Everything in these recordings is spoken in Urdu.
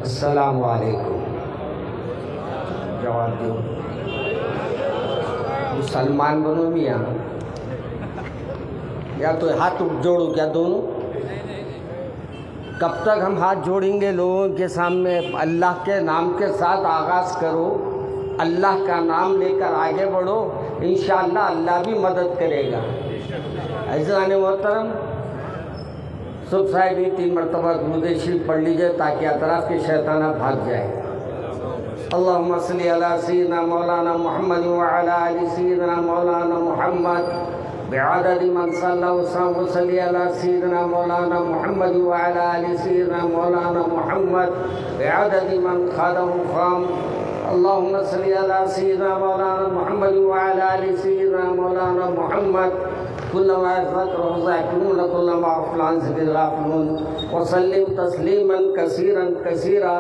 السلام علیکم. جواب دو. مسلمان بنو میاں یا تو ہاتھ جوڑو کیا دونوں؟ کب تک ہم ہاتھ جوڑیں گے لوگوں کے سامنے؟ اللہ کے نام کے ساتھ آغاز کرو، اللہ کا نام لے کر آگے بڑھو، انشاءاللہ اللہ بھی مدد کرے گا. عزیزان محترم، صبح صاحب 3 مرتبہ درود شریف پڑھ لیجئے تاکہ اطراف کے شیطانات بھاگ جائیں. اللہم صلی علی سیدنا مولانا محمد وعلی آل سیدنا مولانا محمد بعدد من صلی وسلم وصلی علی سیدنا مولانا محمد وعلی آل سیدنا مولانا محمد بعدد من خادم خام. اللہم صلی علی سیدنا مولانا محمد وعلی آل سیدنا مولانا محمد كلما يذكره ذاكرون كلما غفلان سبيل غافلون وسلم تسليما كثيرا كثيرا.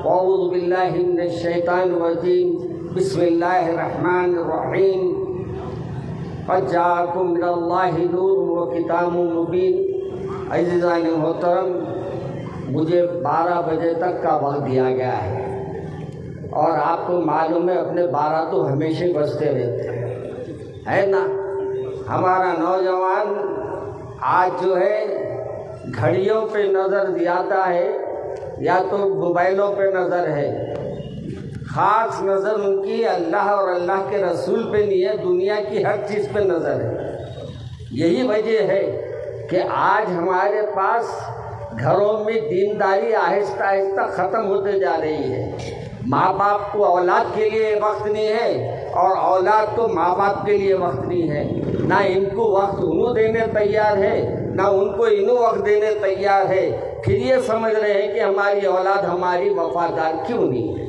واعوذ بالله من الشيطان الرجيم. بسم الله الرحمن الرحيم. قد جاءكم من الله نور وكتاب مبين. عزیزان محترم، مجھے 12 بجے تک کا وقت دیا گیا ہے اور آپ کو معلوم ہے اپنے 12 تو ہمیشہ بجتے رہتے ہیں نا. ہمارا نوجوان آج جو ہے گھڑیوں پہ نظر زیادہ ہے یا تو موبائلوں پہ نظر ہے. خاص نظر ان کی اللہ اور اللہ کے رسول پہ نہیں ہے، دنیا کی ہر چیز پہ نظر ہے. یہی وجہ ہے کہ آج ہمارے پاس گھروں میں دینداری آہستہ آہستہ ختم ہوتے جا رہی ہے. ماں باپ کو اولاد کے لیے وقت نہیں ہے اور اولاد کو ماں باپ کے لیے وقت نہیں ہے. نہ ان کو وقت انہوں دینے تیار ہے نہ ان کو انہوں وقت دینے تیار ہے. پھر یہ سمجھ رہے ہیں کہ ہماری اولاد ہماری وفادار کیوں نہیں ہے،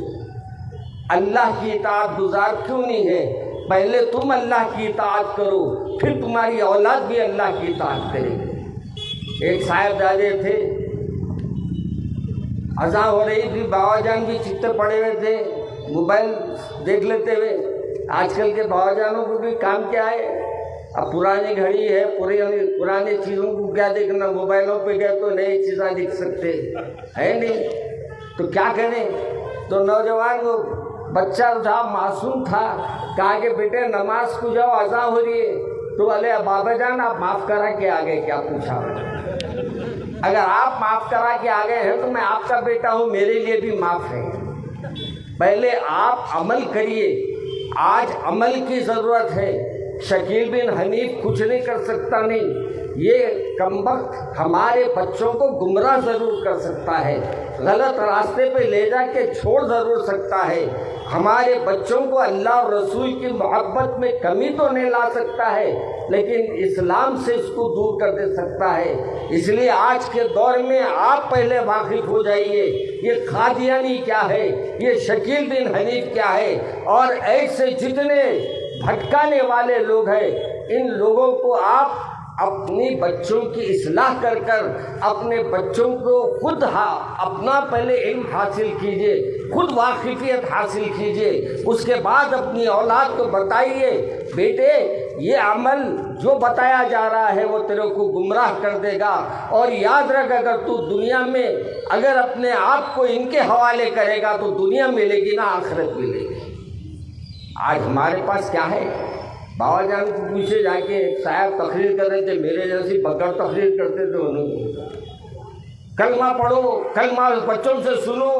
اللہ کی اطاعت گزار کیوں نہیں ہے. پہلے تم اللہ کی اطاعت کرو، پھر تمہاری اولاد بھی اللہ کی اطاعت کرے گی. ایک صاحبزادے تھے، اذان ہو رہی تھی، بابا جان بھی چتے پڑے ہوئے تھے، موبائل دیکھ لیتے ہوئے. آج کل کے بابا جانوں کو بھی کام کیا ہے؟ اب پرانی گھڑی ہے، پرانی چیزوں کو کیا دیکھنا، موبائلوں پہ گئے تو نئی چیزیں دیکھ سکتے ہے نہیں. تو کیا کریں؟ تو نوجوان وہ بچہ تھا، معصوم تھا، کہا کہ بیٹے نماز کو جاؤ، اذان ہو رہی ہے. تو بولے بابا جان آپ معاف کرا کے آ گئے کیا؟ پوچھا. اگر آپ معاف کرا کے آ گئے ہیں تو میں آپ کا بیٹا ہوں، میرے لیے بھی معاف ہے. پہلے آپ عمل کریے، آج عمل کی ضرورت ہے. شکیل بن حنیف کچھ نہیں کر سکتا نہیں، یہ کمبخت ہمارے بچوں کو گمراہ ضرور کر سکتا ہے، غلط راستے پہ لے جا کے چھوڑ ضرور سکتا ہے. ہمارے بچوں کو اللہ اور رسول کی محبت میں کمی تو نہیں لا سکتا ہے، لیکن اسلام سے اس کو دور کر دے سکتا ہے. اس لیے آج کے دور میں آپ پہلے واقف ہو جائیے یہ قادیانی کیا ہے، یہ شکیل بن حنیف کیا ہے، اور ایسے جتنے بھٹکانے والے لوگ ہیں ان لوگوں کو آپ اپنی بچوں کی اصلاح کر کر اپنے بچوں کو خود اپنا پہلے علم حاصل کیجئے، خود واقفیت حاصل کیجئے، اس کے بعد اپنی اولاد کو بتائیے بیٹے یہ عمل جو بتایا جا رہا ہے وہ تیرے کو گمراہ کر دے گا، اور یاد رکھ اگر تو دنیا میں اگر اپنے آپ کو ان کے حوالے کرے گا تو دنیا ملے گی نہ آخرت ملے گی. آج ہمارے پاس کیا ہے؟ بابا جان کو پوچھے جا کے، ایک صاحب تقریر کر رہے تھے، میرے جیسی بکر تقریر کرتے تھے، انہوں نے کلمہ پڑھو، کلمہ بچوں سے سنو.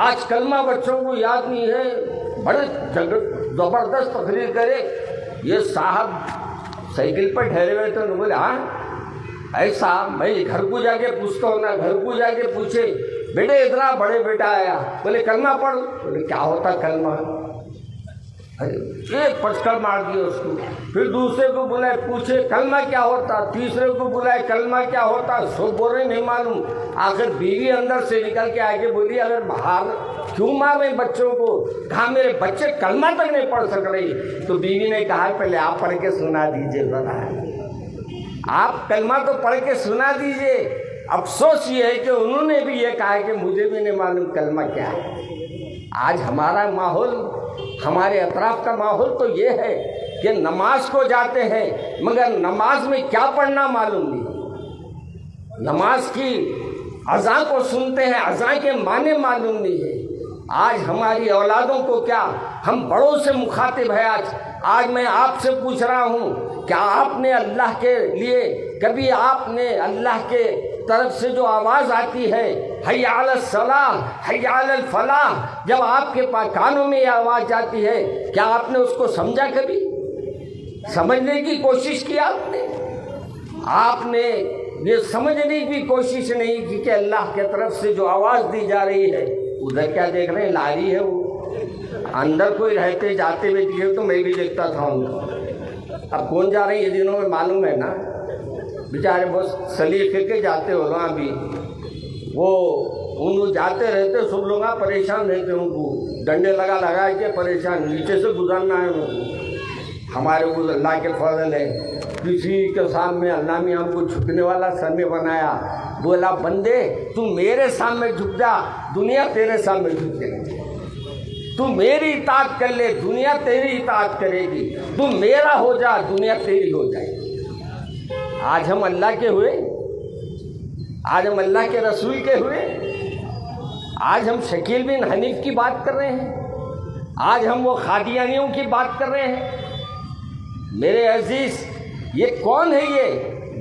آج کلمہ بچوں کو یاد نہیں ہے، بڑے زبردست تقریر کرے. یہ صاحب سائیکل پر ٹھہرے ہوئے تھے، انہوں نے بولے ہاں ایسا. میں گھر کو جا کے پوچھتا ہوں نا، گھر کو جا کے پوچھے بیٹے اتنا بڑے بیٹا آیا، بولے کلمہ پڑھ. بولے کیا ہوتا کلمہ؟ ایک پچکڑ مار دیا اس کو. پھر دوسرے کو بلائے پوچھے کلمہ کیا ہوتا، تیسرے کو بلائے کلمہ کیا ہوتا، سب بول رہے نہیں معلوم. آخر بیوی اندر سے نکل کے آگے بولی اگر باہر کیوں مار رہے بچوں کو؟ کہا میرے بچے کلمہ تک نہیں پڑھ سک رہی. تو بیوی نے کہا پہلے آپ پڑھ کے سنا دیجئے ذرا، آپ کلمہ تو پڑھ کے سنا دیجئے. افسوس یہ ہے کہ انہوں نے بھی یہ کہا کہ مجھے بھی نہیں معلوم کلمہ کیا ہے. آج ہمارا ماحول، ہمارے اطراف کا ماحول تو یہ ہے کہ نماز کو جاتے ہیں مگر نماز میں کیا پڑھنا معلوم نہیں. نماز کی اذان کو سنتے ہیں، اذان کے معنی معلوم نہیں ہے۔ آج ہماری اولادوں کو کیا، ہم بڑوں سے مخاطب ہے آج میں آپ سے پوچھ رہا ہوں، کیا آپ نے اللہ کے لیے کبھی آپ نے اللہ کے طرف سے جو آواز آتی ہے حی علی الصلاۃ حی علی الفلاح، جب آپ کے کانوں میں یہ آواز جاتی ہے، کیا آپ نے اس کو سمجھا؟ کبھی سمجھنے کی کوشش کی آپ نے یہ سمجھنے کی کوشش نہیں کی کہ اللہ کی طرف سے جو آواز دی جا رہی ہے، ادھر کیا دیکھ رہے ہیں؟ لاری ہے، وہ اندر کوئی رہتے جاتے ہوئے دیکھے تو میں بھی دیکھتا تھا ان کو۔ اب کون جا رہے ہیں یہ دنوں میں معلوم ہے نا، بیچارے بہت سلیقے کے جاتے ہو وہاں بھی، وہ ان جاتے رہتے، سب لوگ پریشان رہتے، ان کو ڈنڈے لگا کے پریشان، نیچے سے گزرنا ہے ان کو۔ ہمارے کو اللہ کے فضل ہے، کسی کے سامنے اللہ نے ہم کو جھکنے والا سر میں بنایا، بولا بندے تو میرے سامنے جھک جا، دنیا تیرے سامنے جھک جائے گی، تو میری اطاعت کر لے، دنیا تیری اطاعت کرے گی، تو میرا ہو جا، دنیا تیری ہو جائے گی۔ آج ہم اللہ کے ہوئے، آج ہم اللہ کے رسول کے ہوئے، آج ہم شکیل بن حنیف کی بات کر رہے ہیں، آج ہم وہ قادیانیوں کی بات کر رہے ہیں۔ میرے عزیز، یہ کون ہے؟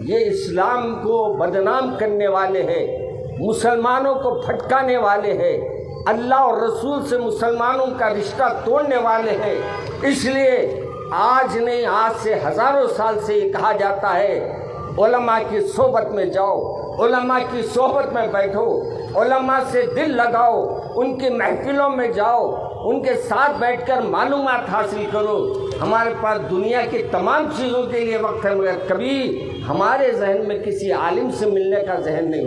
یہ اسلام کو بدنام کرنے والے ہیں، مسلمانوں کو پھٹکانے والے ہیں، اللہ اور رسول سے مسلمانوں کا رشتہ توڑنے والے ہیں۔ اس لیے آج نہیں، آج سے ہزاروں سال سے یہ کہا جاتا ہے، علماء کی صحبت میں جاؤ، علماء کی صحبت میں بیٹھو، علماء سے دل لگاؤ، ان کی محفلوں میں جاؤ، ان کے ساتھ بیٹھ کر معلومات حاصل کرو۔ ہمارے پاس دنیا کی تمام چیزوں کے لیے وقت ہے، مگر کبھی ہمارے ذہن میں کسی عالم سے ملنے کا ذہن نہیں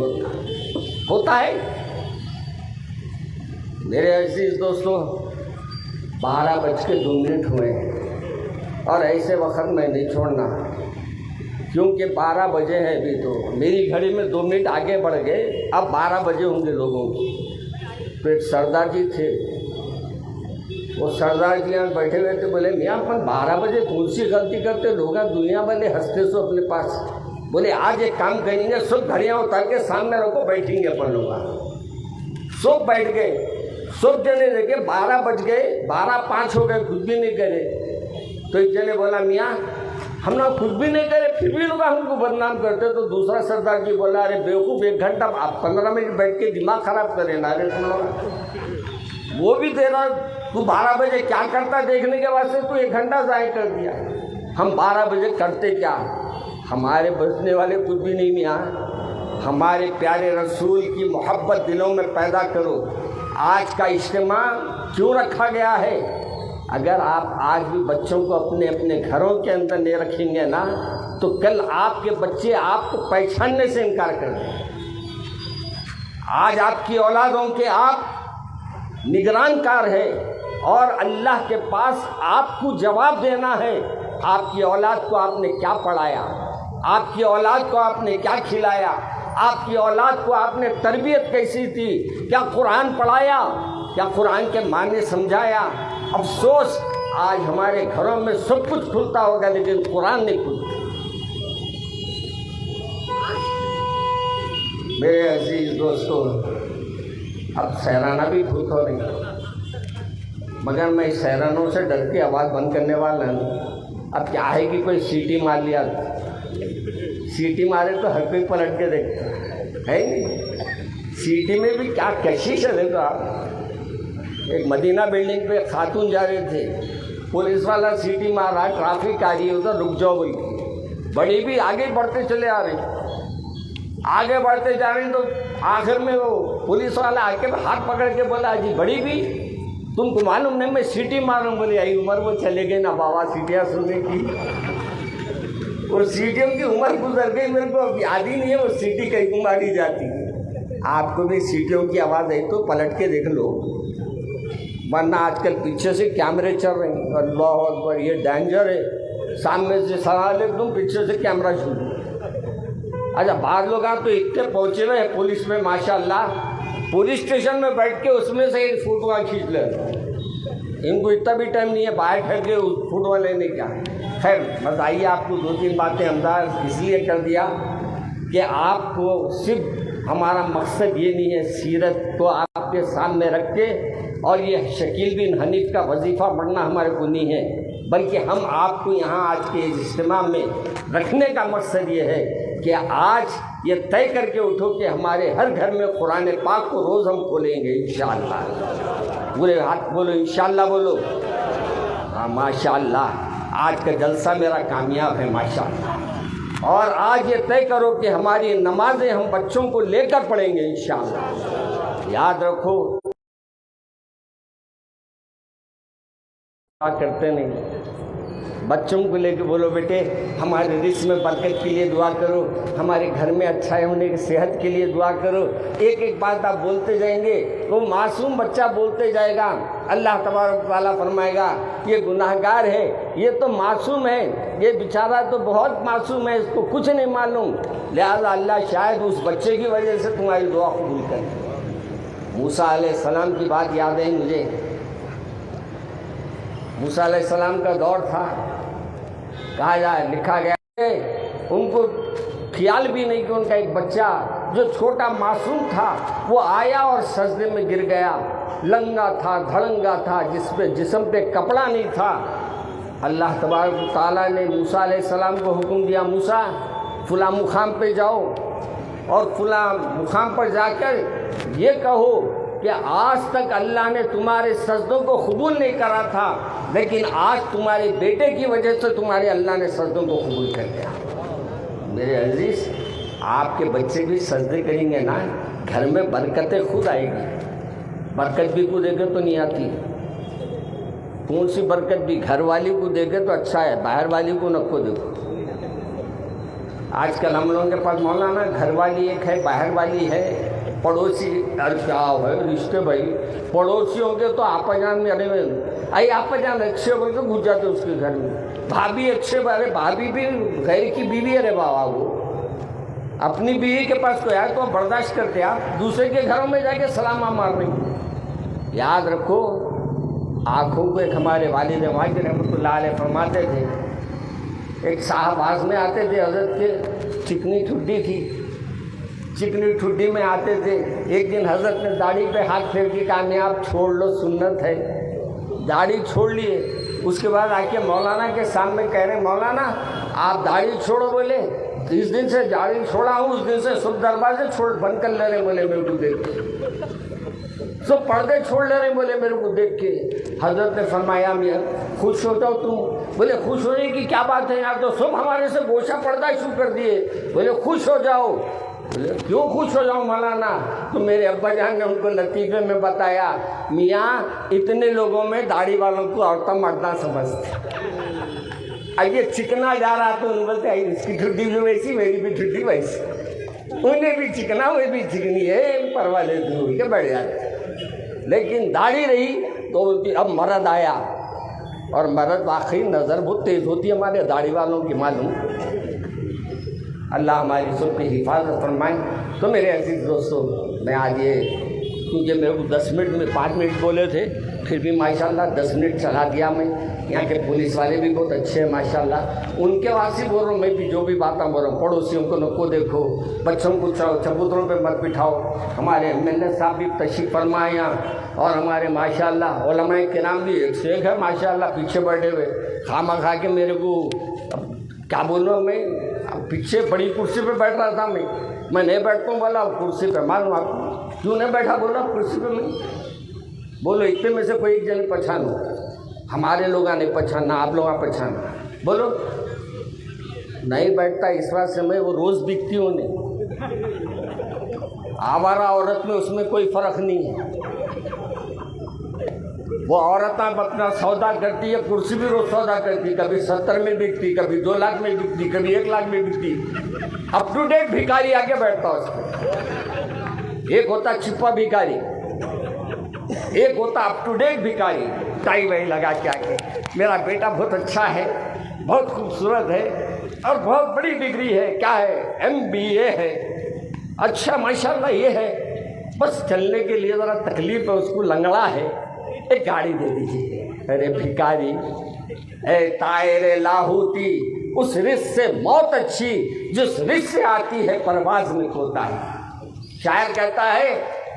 ہوتا ہے۔ میرے عزیز دوستو، 12:02 ہوئے ہیں، اور ایسے وقت میں نہیں چھوڑنا، کیونکہ 12 بجے ہیں ابھی، تو میری گھڑی میں 2 منٹ آگے بڑھ گئے، اب 12 بجے ہوں گے لوگوں کو۔ تو ایک سردار جی تھے، وہ سردار جی یہاں بیٹھے ہوئے تھے، بولے میاں اپن 12 بجے کون سی غلطی کرتے، لوگ دنیا والے ہنستے سو اپنے پاس، بولے آج ایک کام کریں گے، سب گھڑیاں اتار کے سامنے رکھو، بیٹھیں گے اپن لوگ۔ سب بیٹھ گئے، سب جنے دیکھے 12 بج گئے، 12:05 ہو گئے، کچھ بھی نہیں کرے۔ تو ایک جنے بولا میاں ہم نے کچھ بھی نہیں کرے پھر بھی لوگ ہم کو بدنام کرتے۔ تو دوسرا سردار جی بولا ارے بیوقوف، 1 گھنٹہ آپ 15 منٹ بیٹھ کے دماغ خراب کرے نا، ارے تم لوگ وہ بھی دے رہا، تو 12 بجے کیا کرتا دیکھنے کے واسطے تو 1 گھنٹہ ضائع کر دیا۔ ہم 12 بجے کرتے کیا؟ ہمارے بچنے والے کچھ بھی نہیں میاں، ہمارے پیارے رسول کی محبت دلوں میں پیدا کرو۔ آج کا اجتماع کیوں رکھا گیا ہے؟ اگر آپ آج بھی بچوں کو اپنے اپنے گھروں کے اندر نہیں رکھیں گے نا، تو کل آپ کے بچے آپ کو پہچاننے سے انکار کر دیں گے۔ آج آپ کی اولادوں کے آپ نگران کار ہے، اور اللہ کے پاس آپ کو جواب دینا ہے، آپ کی اولاد کو آپ نے کیا پڑھایا، آپ کی اولاد کو آپ نے کیا کھلایا، آپ کی اولاد کو آپ نے تربیت کیسی دی، کیا قرآن پڑھایا، کیا قرآن کے معنی سمجھایا۔ افسوس آج ہمارے گھروں میں سب کچھ کھلتا ہوگا لیکن قرآن نہیں کھلتا۔ میرے عزیز دوستو، اب سہرانا بھی بھوت ہو رہی، مگر میں سہرانوں سے ڈر کے آواز بند کرنے والا ہوں۔ اب کیا ہے کہ کوئی سیٹی مار لیا، سیٹی مارے تو ہر کوئی پلٹ کے دیکھتا ہے نہیں، سیٹی میں بھی کیا کشش ہے۔ دیکھو آپ، ایک مدینہ بلڈنگ پہ خاتون جا رہے تھے، پولیس والا سیٹی مار رہا، ٹرافک آ رہی ہے ادھر، رک جاؤ بھائی، بڑی بھی آگے بڑھتے چلے آ رہے ہیں، آگے بڑھتے جا رہے ہیں، تو آخر میں وہ پولیس والا آ کے ہاتھ پکڑ کے بولا جی بڑی بھی تم کو معلوم نہیں میں سیٹی ماروں؟ بولے آئی عمر وہ چلے گئے نا بابا سیٹیاں سننے کی، وہ سیٹیوں کی عمر گزر گئی، میرے کو اب یاد ہی نہیں ہے وہ سیٹی کہیں ماری جاتی۔ آپ کو بھی سیٹیوں کی آواز آئی تو پلٹ کے دیکھ لو، ورنہ آج کل پیچھے سے کیمرے چل رہے ہیں، اللہ اکبر، یہ ڈینجر ہے، سامنے سے سوال ہے تم، پیچھے سے کیمرہ شروع۔ اچھا باہر لوگ تو اتنے پہنچے ہوئے ہیں پولیس میں، ماشاءاللہ، پولیس اسٹیشن میں بیٹھ کے اس میں سے ایک فوٹو کھینچ لے، ان کو اتنا بھی ٹائم نہیں ہے باہر ٹھہر کے فوٹو لینے کا۔ خیر بتائیے، آپ کو 2-3 باتیں انداز اس لیے کر دیا کہ آپ کو صرف ہمارا مقصد یہ نہیں ہے سیرت کو آپ کے سامنے رکھ کے اور یہ شکیل بن حنیف کا وظیفہ پڑھنا ہمارے کو نہیں ہے، بلکہ ہم آپ کو یہاں آج کے اس اجتماع میں رکھنے کا مقصد یہ ہے کہ آج یہ طے کر کے اٹھو کہ ہمارے ہر گھر میں قرآن پاک کو روز ہم کھولیں گے انشاءاللہ۔ پورے ہاتھ بولو انشاءاللہ بولو۔ ہاں ماشاءاللہ، آج کا جلسہ میرا کامیاب ہے ماشاءاللہ۔ اور آج یہ طے کرو کہ ہماری نمازیں ہم بچوں کو لے کر پڑھیں گے انشاءاللہ۔ یاد رکھو کرتے نہیں، بچوں کو لے کے بولو بیٹے ہمارے رزق میں برکت کے لیے دعا کرو، ہمارے گھر میں اچھا ہونے کی صحت کے لیے دعا کرو۔ ایک ایک بات آپ بولتے جائیں گے، وہ معصوم بچہ بولتے جائے گا، اللہ تبارک و تعالیٰ فرمائے گا یہ گناہ گار ہے، یہ تو معصوم ہے، یہ بیچارہ تو بہت معصوم ہے، اس کو کچھ نہیں معلوم، لہذا اللہ شاید اس بچے کی وجہ سے تمہاری دعا قبول کرے۔ موسیٰ علیہ السلام کی بات یاد ہے مجھے۔ موسیٰ علیہ السلام کا دور تھا، کہا جائے لکھا گیا ان کو خیال بھی نہیں کہ ان کا ایک بچہ جو چھوٹا معصوم تھا وہ آیا اور سجدے میں گر گیا، لنگا تھا، دھڑنگا تھا، جسم پہ کپڑا نہیں تھا۔ اللہ تبارک و تعالیٰ نے موسیٰ علیہ السلام کو حکم دیا، موسیٰ فلاں مقام پہ جاؤ اور فلاں مقام پر جا کر یہ کہو کہ آج تک اللہ نے تمہارے سجدوں کو قبول نہیں کرا تھا، لیکن آج تمہارے بیٹے کی وجہ سے تمہارے اللہ نے سجدوں کو قبول کر دیا۔ میرے عزیز، آپ کے بچے بھی سجدے کریں گے نا، گھر میں برکتیں خود آئے گی۔ برکت بھی کو دیکھے تو نہیں آتی، کون سی برکت بھی گھر والی کو دیکھے تو اچھا ہے، باہر والی کو نہ کو دیکھو۔ آج کل ہم لوگوں کے پاس مولانا گھر والی ایک ہے، باہر والی ہے، پڑوسی کیا ہے رشتے بھائی، پڑوسیوں کے تو آپا جان میں ارے آپا جان اچھے بول کے گھس جاتے اس کے گھر میں، بھابھی اچھے، ارے بھابھی بھی غیر کی بیوی، ارے بابا وہ اپنی بیوی کے پاس کوئی آئے تو برداشت کرتے، آپ دوسرے کے گھروں میں جا کے سلامہ مار رہے ہیں۔ یاد رکھو آنکھوں کو ایک ہمارے والد ماجد رحمۃ اللہ علیہ فرماتے تھے، ایک صاحب آز میں آتے تھے، حضرت کے چکنی ٹھڈی تھی، چکنی ٹھڈی میں آتے تھے۔ ایک دن حضرت نے داڑھی پہ ہاتھ پھیر کے کہا نہیں آپ چھوڑ لو، سنت ہے۔ داڑھی چھوڑ لیے، اس کے بعد آ کے مولانا کے سامنے کہہ رہے مولانا آپ داڑھی چھوڑو، بولے جس دن سے داڑھی چھوڑا ہوں اس دن سے سب دروازے چھوڑ بند کر لے رہے، بولے میرے کو دیکھ کے سب پردے چھوڑ لے رہے، بولے میرے کو دیکھ کے۔ حضرت نے فرمایا میاں خوش ہو جاؤ تم، بولے خوش ہونے کی کیا بات ہے، یار تو سب ہمارے سے گوشہ پردہ شروع کر دیے، بولے خوش ہو جاؤ۔ بولے کیوں خوش ہو جاؤں مولانا؟ تو میرے ابا جان نے ان کو لطیفے میں بتایا میاں اتنے لوگوں میں داڑھی والوں کو عورتیں مردہ سمجھتے، اب یہ چکنا جا رہا تو ان بولتے اس کی ٹھڈی بھی ویسی، میری بھی ٹھڈی ویسی، انہیں بھی چکنا وہ بھی چکنی ہے، پرواہ لیتے ہوئی کے بیٹھ جاتے۔ لیکن داڑھی رہی تو اب مرد آیا، اور مرد واقعی نظر بہت تیز ہوتی ہے ہمارے داڑھی والوں کی، معلوم۔ اللہ ہماری سب کی حفاظت فرمائے۔ تو میرے عزیز دوستو، میں آج یہ کیونکہ میرے کو 10 منٹ میں 5 منٹ بولے تھے، پھر بھی ماشاءاللہ 10 منٹ چلا دیا میں۔ یہاں کے پولیس والے بھی بہت اچھے ہیں ماشاءاللہ، ان کے واسطے بول رہا ہوں، میں بھی جو بھی باتیں بول رہا ہوں، پڑوسیوں کو نکو دیکھو، بچوں کو چبوتروں پہ مت بٹھاؤ۔ ہمارے MLA صاحب بھی تشریف فرمائے یہاں، اور ہمارے ماشاءاللہ علماء کرام بھی ایک سے ایک ہے ماشاءاللہ پیچھے بیٹھے ہوئے، خامہ کھا کے میرے کو کیا بولوں، میں پیچھے بڑی کرسی پہ بیٹھ رہا تھا، میں نہیں بیٹھتا ہوں، بولا کرسی پہ، معلوم آپ کو کیوں نہیں بیٹھا، بولا کرسی پہ میں، بولو اتنے میں سے کوئی ایک جن پہچانو، ہمارے لوگ نہیں پہچاننا، آپ لوگ پہچاننا، بولو نہیں بیٹھتا اس بات سے، میں وہ روز بکتی ہوں نہیں، آوارہ عورت میں اس میں کوئی فرق نہیں ہے، وہ عورتیں اپنا سودا کرتی ہے، کرسی بھی روز سودا کرتی، کبھی 70 میں بکتی، کبھی 2 لاکھ میں بکتی، کبھی 1 لاکھ میں بکتی، اپ ٹو ڈیٹ بھکاری آ کے بیٹھتا اس کو، ایک ہوتا چھپا بھکاری، ایک ہوتا اپ ٹو ڈیٹ بھکاری، ٹائی وائی لگا کے آگے، میرا بیٹا بہت اچھا ہے، بہت خوبصورت ہے، اور بہت بڑی ڈگری ہے، کیا ہے MBA ہے، اچھا ماشاءاللہ یہ ہے، بس چلنے کے لیے ذرا تکلیف ہے، اس کو لنگڑا ہے، ایک گاڑی دے دیجیے۔ ارے بھکاری، اے طائر لاہوتی، اس رزق سے موت اچھی جس رزق سے آتی ہے پرواز میں کھوتا ہے۔ شاعر کہتا ہے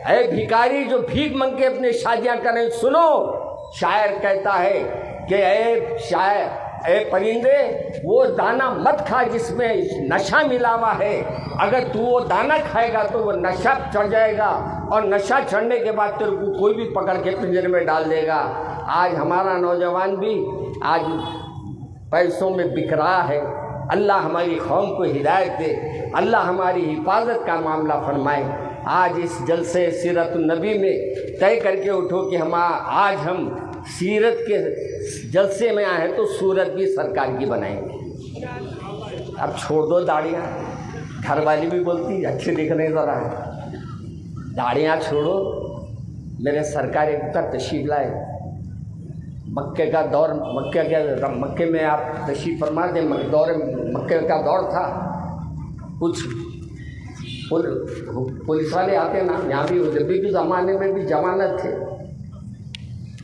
اے بھکاری جو بھیک منگ کے اپنی شادیاں کریں سنو، شاعر کہتا ہے کہ اے پرندے وہ دانہ مت کھا جس میں نشہ ملا ہوا ہے، اگر تو وہ دانہ کھائے گا تو وہ نشہ چڑھ جائے گا، اور نشہ چڑھنے کے بعد تیرے کو کوئی بھی پکڑ کے پنجرے میں ڈال دے گا۔ آج ہمارا نوجوان بھی آج پیسوں میں بک رہا ہے۔ اللہ ہماری قوم کو ہدایت دے، اللہ ہماری حفاظت کا معاملہ فرمائے۔ آج اس جلسے سیرت النبی میں طے کر کے اٹھو کہ آج ہم سیرت کے جلسے میں آئے ہیں تو صورت بھی سرکار کی بنائیں گے۔ اب چھوڑ دو داڑیاں، گھر والی بھی بولتی اچھے دکھنے ذرا ہے، داڑیاں چھوڑو۔ میرے سرکار ایک تک تشریف لائے، مکے کا دور، مکے میں آپ تشریف فرما دیں، مکے کا دور تھا، کچھ پولیس والے آتے نا، یہاں بھی نبی کے زمانے میں بھی ضمانت تھے،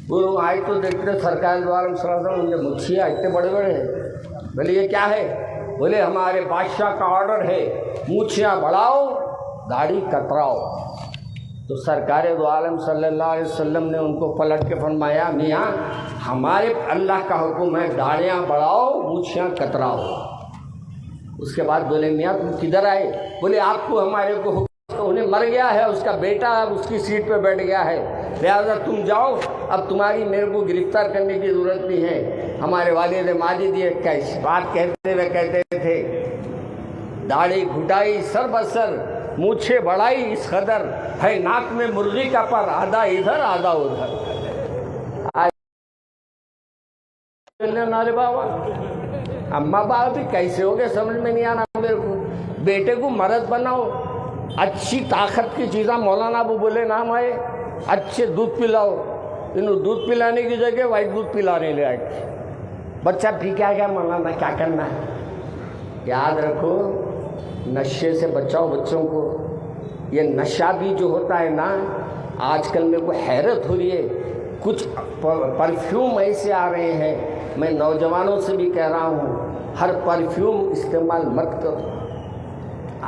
وہ آئے تو دیکھتے سرکار دوارا صلی اللہ علیہ وسلم مچھیاں اتنے بڑے بڑے ہیں۔ بولے یہ کیا ہے؟ بولے ہمارے بادشاہ کا آرڈر ہے مچھیاں بڑھاؤ داڑھی کتراؤ۔ تو سرکار دو عالم صلی اللہ علیہ وسلم نے ان کو پلٹ کے فرمایا میاں ہمارے اللہ کا حکم ہے داڑیاں بڑھاؤ مچھیاں کتراؤ۔ اس کے بعد بولے میاں تم کدھر آئے؟ بولے آپ کو ہمارے کو حکم، انہیں مر گیا ہے، اس کا بیٹا اب اس کی سیٹ پہ بیٹھ گیا ہے، لہٰذا تم جاؤ، اب تمہاری میرے کو گرفتار کرنے کی ضرورت نہیں ہے۔ ہمارے والد ماجد یہ بات کہتے ہوئے کہتے تھے داڑھی گھٹائی سر بسر مونچھیں بڑھائی اس قدر ہے ناک میں مرغی کا پر، آدھا ادھر آدھا ادھر۔ نارے بابا اماں باپ بھی کیسے ہو گئے سمجھ میں نہیں آنا میرے کو۔ بیٹے کو مرد بناؤ، اچھی طاقت کی چیزاں مولانا ابو بولے نام آئے، اچھے دودھ پلاؤ، انہوں دودھ پلانے کی جگہ وائٹ دودھ پلانے لے آئے، بچہ پی کیا گیا مولانا کیا کرنا ہے؟ یاد رکھو نشے سے بچاؤ بچوں کو۔ یہ نشہ بھی جو ہوتا ہے نا، آج کل میرے کو حیرت ہو رہی ہے، کچھ پرفیوم ایسے آ رہے ہیں، میں نوجوانوں سے بھی کہہ رہا ہوں ہر پرفیوم استعمال مت کرو۔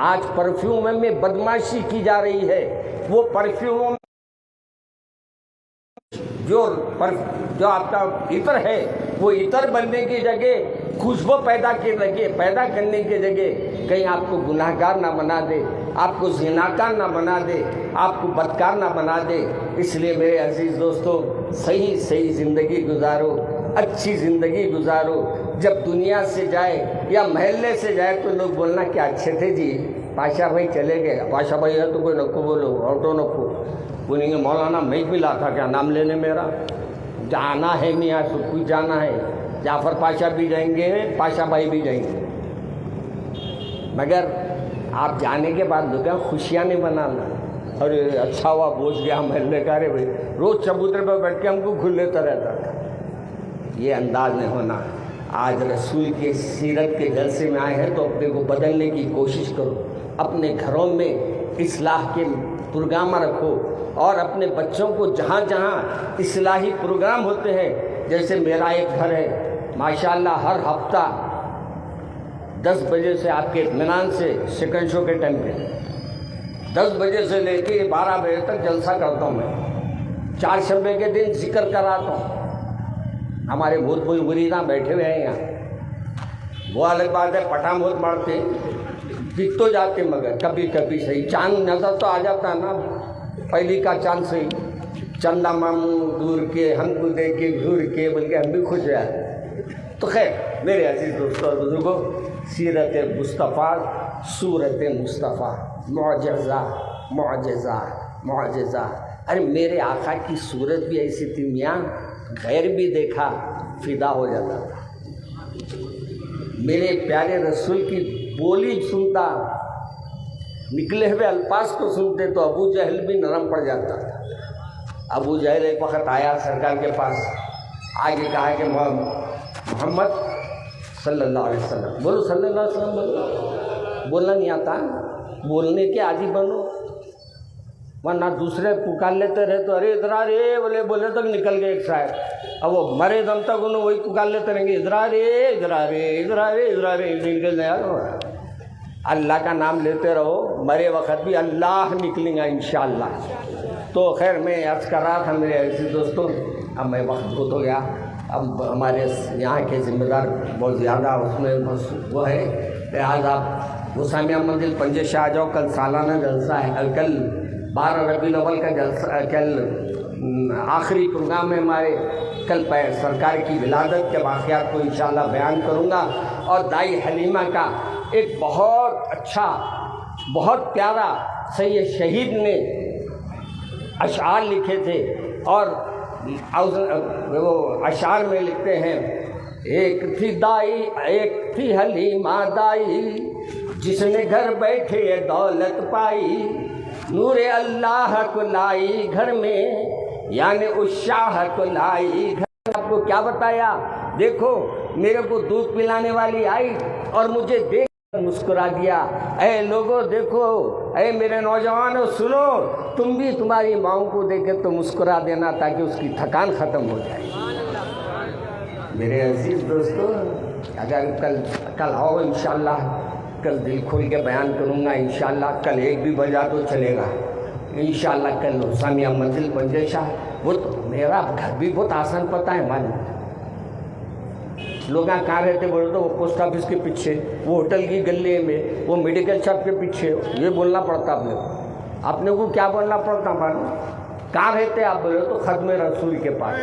آج پرفیوم میں بدماشی کی جا رہی ہے، وہ پرفیوم جو آپ کا عطر ہے وہ عطر بننے کی جگہ خوشبو پیدا کرنے کی جگہ کہیں آپ کو گناہ گار نہ بنا دے، آپ کو زناکار نہ بنا دے، آپ کو بدکار نہ بنا دے۔ اس لیے میرے عزیز دوستو صحیح زندگی گزارو، اچھی زندگی گزارو۔ جب دنیا سے جائے یا محلے سے جائے تو لوگ بولنا کیا اچھے تھے جی، پاشا بھائی چلے گئے، پاشا بھائی ہے تو کوئی نکو بولو، آٹو نکو بولیں گے مولانا میں بھی لاتا کیا نام لینے میرا، جانا ہے میاں سب کچھ جانا ہے، جعفر پاشا بھی جائیں گے، پاشا بھائی بھی جائیں گے، مگر آپ جانے کے بعد لوگ خوشیاں نہیں بنانا۔ اور اچھا ہوا بوجھ گیا محلے کا، رے بھائی روز چبوترے پہ بیٹھ کے ہم کو گھل لیتا رہتا تھا، یہ انداز نہیں ہونا۔ آج رسول کے سیرت کے جلسے میں آئے ہیں تو اپنے کو بدلنے کی کوشش کرو، اپنے گھروں میں اصلاح کے پروگرام رکھو، اور اپنے بچوں کو جہاں جہاں اصلاحی پروگرام ہوتے ہیں، جیسے میرا ایک گھر ہے ماشاءاللہ ہر ہفتہ 10 بجے سے آپ کے اطمینان سے سیکنڈ شو کے ٹائم پہ 10 بجے سے لے کے 12 بجے تک جلسہ کرتا ہوں میں، 4 شنبے کے دن ذکر کراتا ہوں۔ ہمارے بہت کوئی مریداں بیٹھے ہوئے ہیں یہاں، وہ الگ بات ہے پٹھا بہت مارتے دکھ تو جاتے مگر کبھی کبھی صحیح چاند نظر تو آ جاتا نا، پہلی کا چاند صحیح، چندہ ماموں دور کے ہم کو دیکھ کے گھور کے بلکہ ہم بھی خوش رہے۔ تو خیر میرے عزیز دوستوں اور بزرگوں، سیرت مصطفیٰ، صورت مصطفیٰ، معجزہ معجزہ معجزہ۔ ارے میرے آقا کی صورت بھی ایسی تھی میاں، غیر بھی دیکھا فدا ہو جاتا تھا۔ میرے پیارے رسول کی بولی سنتا، نکلے ہوئے الفاظ کو سنتے تو ابو جہل بھی نرم پڑ جاتا تھا۔ ابو جہل ایک وقت آیا سرکار کے پاس، آگے کہا کہ محمد صلی اللہ علیہ وسلم، بولو صلی اللہ علیہ وسلم، بولو، بولنا نہیں آتا، بولنے کے عادی بنو، ورنہ دوسرے پکار لیتے رہے تو ارے ادھر رے بولے بولے تک نکل گئے ایک صاحب، اب وہ مرے دم تک انہوں وہی پکار لیتے رہیں گے، ادھر رے ادھر رے ادھر رے ادھر رے نکل جائے۔ اللہ کا نام لیتے رہو، مرے وقت بھی اللہ نکلیں گا انشاءاللہ۔ تو خیر میں عرض کر رہا تھا میرے عزیز دوستوں، اب میں وقت بہت ہو گیا، اب ہمارے یہاں کے ذمہ دار بہت زیادہ اس میں وہ ہے، لہٰذا گوسامیہ منزل پنجے شاہ آ جاؤ، کل سالانہ جلسہ ہے، کل 12 ربیع الاول کا جلسہ، کل آخری پروگرام ہے ہمارے، کل سرکار کی ولادت کے واقعات کو انشاءاللہ بیان کروں گا، اور دائی حلیمہ کا ایک بہت اچھا بہت پیارا سید شہید نے اشعار لکھے تھے، اور وہ اشعار میں لکھتے ہیں، ایک تھی دائی ایک تھی حلیمہ دائی، جس نے گھر بیٹھے دولت پائی، نور اللہ کو لائی گھر میں، یعنی اس شاہ کو لائی گھر میں۔ آپ کو کیا بتایا، دیکھو میرے کو دودھ پلانے والی آئی اور مجھے دیکھ کر مسکرا دیا۔ اے لوگوں دیکھو، اے میرے نوجوانوں سنو، تم بھی تمہاری ماؤں کو دیکھ کے تو مسکرا دینا تاکہ اس کی تھکان ختم ہو جائے۔ میرے عزیز دوستو، اگر کل آؤ انشاءاللہ، کل دل کھول کے بیان کروں گا انشاءاللہ، کل 1 بھی بجا تو چلے گا انشاءاللہ۔ کل گوسامیہ منزل پنجے شاہ، وہ تو میرا گھر بھی بہت آسان پتہ ہے معلوم، لوگ کہاں رہتے بولے تو وہ پوسٹ آفس کے پیچھے، وہ ہوٹل کی گلی میں، وہ میڈیکل شاپ کے پیچھے، یہ بولنا پڑتا اپنے کو کیا بولنا پڑتا معلوم، کہاں رہتے آپ بولے تو ختم رسول کے پاس،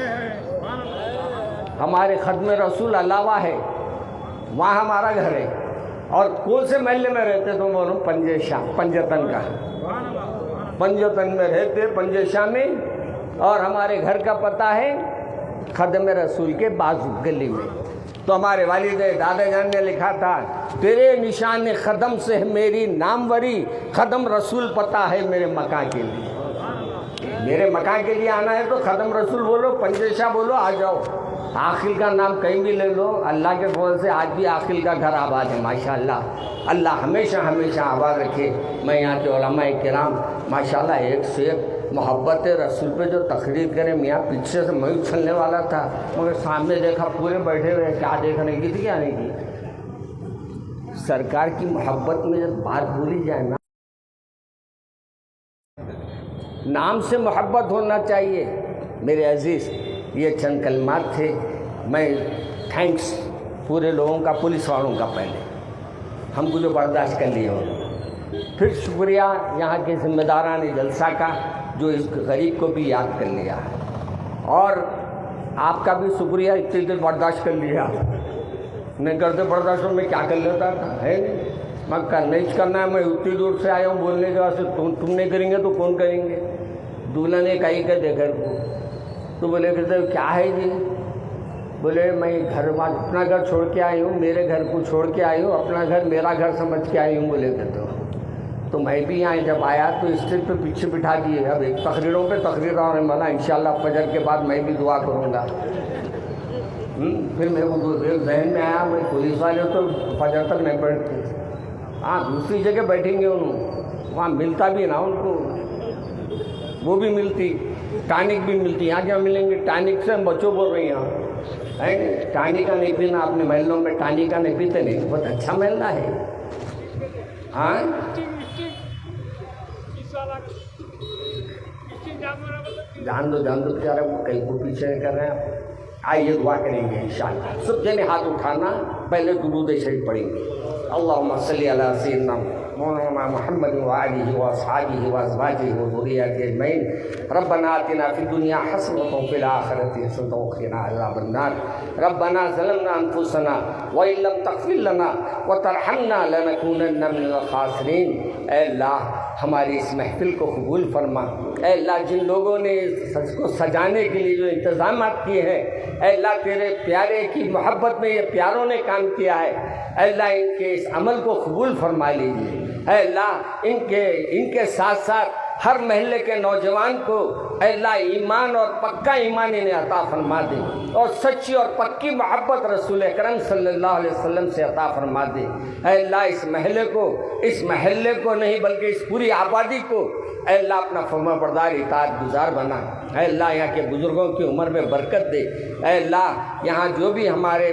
ہمارے ختم رسول علاوہ ہے، وہاں ہمارا گھر ہے، اور کون سے محلے میں رہتے تو بولو پنجے شاہ، پنجتن کا، پنجتن میں رہتے پنجے شاہ میں، اور ہمارے گھر کا پتہ ہے خدم رسول کے بازو گلی میں۔ تو ہمارے والد دادا جان نے لکھا تھا، تیرے نشان قدم سے ہے میری ناموری، خدم رسول پتہ ہے میرے مکان کے لیے، میرے مکان کے لیے آنا ہے تو خدم رسول بولو، پنجے شاہ بولو، آ جاؤ۔ عاقل کا نام کہیں بھی لے لو، اللہ کے فضل سے آج بھی عاقل کا گھر آباد ہے ماشاءاللہ، اللہ ہمیشہ ہمیشہ آباد رکھے۔ میں یہاں کے علماء کرام ماشاءاللہ ایک سے ایک محبت رسول پہ جو تقریر کریں، میاں پیچھے سے میں اچھلنے والا تھا مگر سامنے دیکھا پورے بیٹھے ہوئے، کیا دیکھنے کی تھی کیا نہیں کی۔ سرکار کی محبت میں جب بات بولی جائے نا، نام سے محبت ہونا چاہیے۔ میرے عزیز، یہ چند کلمات تھے، میں تھینکس پورے لوگوں کا، پولیس والوں کا پہلے ہم کو جو برداشت کر لیے ہو، پھر شکریہ یہاں کے ذمہ داران جلسہ کا جو اس غریب کو بھی یاد کر لیا، اور آپ کا بھی شکریہ اتنی دیر برداشت کر لیا، نہیں کرتے برداشت میں کیا کر لیتا تھا، ہے میں نہیں کرنا ہے، میں اتنی دور سے آیا ہوں بولنے کے واسطے، تم نہیں کریں گے تو کون کریں گے۔ دولہا نے کہیں کہ دے گھر کو، تو بولے کہتے کیا ہے جی، بولے میں گھر اپنا گھر چھوڑ کے آئی ہوں، میرے گھر کو چھوڑ کے آئی ہوں، اپنا گھر میرا گھر سمجھ کے آئی ہوں، بولے کہتے تو میں بھی یہاں جب آیا تو اسٹیج پہ پیچھے بٹھا دیے، اب ایک تقریروں پہ تقریر اور ملا انشاءاللہ فجر کے بعد میں بھی دعا کروں گا۔ پھر میرے کو ذہن میں آیا میں پولیس والے تو فجر تک نہیں بیٹھتے، ہاں دوسری جگہ بیٹھیں گے انہوں، وہاں ملتا بھی نا ان کو، وہ بھی ملتی، ٹانک بھی ملتی، یہاں کیا ملیں گے، ٹانک سے ہم بچوں بول رہے ہیں یہاں، ٹانک کا نہیں پینا، اپنے محلوں میں ٹانک کا نہیں پیتے، نہیں بہت اچھا محلہ ہے، ہاں جان دو بیچارے وہ کہیں کو پیچھے کر رہے ہیں۔ آئیے دعا کریں گے انشاءاللہ، سب جنے ہاتھ اٹھانا، پہلے درود شریف پڑھیں گے۔ اللہم صلی علی سیدنا مولانا محمد وآلہ واصحابہ وازواجہ وذریتہ اجمعین، ربنا آتنا فی الدنیا حسنۃ وفی الآخرۃ حسنۃ وقنا عذاب النار، ربنا ظلمنا انفسنا وان لم تغفر لنا وترحمنا لنکونن من الخاسرین۔ اے اللہ ہماری اس محفل کو قبول فرما، اے اللہ جن لوگوں نے اس کو سجانے کے لیے جو انتظامات کیے ہیں، اے اللہ تیرے پیارے کی محبت میں یہ پیاروں نے کام کیا ہے، اے اللہ ان کے اس عمل کو قبول فرما لیجیے، اے اللہ ان کے ساتھ ساتھ ہر محلے کے نوجوان کو اے اللہ ایمان اور پکا ایمان انہیں عطا فرما دے، اور سچی اور پکی محبت رسول اکرم صلی اللہ علیہ وسلم سے عطا فرما دے۔ اے اللہ اس محلے کو نہیں بلکہ اس پوری آبادی کو اے اللہ اپنا فرما بردار اطاعت گزار بنا، اے اللہ یہاں کے بزرگوں کی عمر میں برکت دے، اے اللہ یہاں جو بھی ہمارے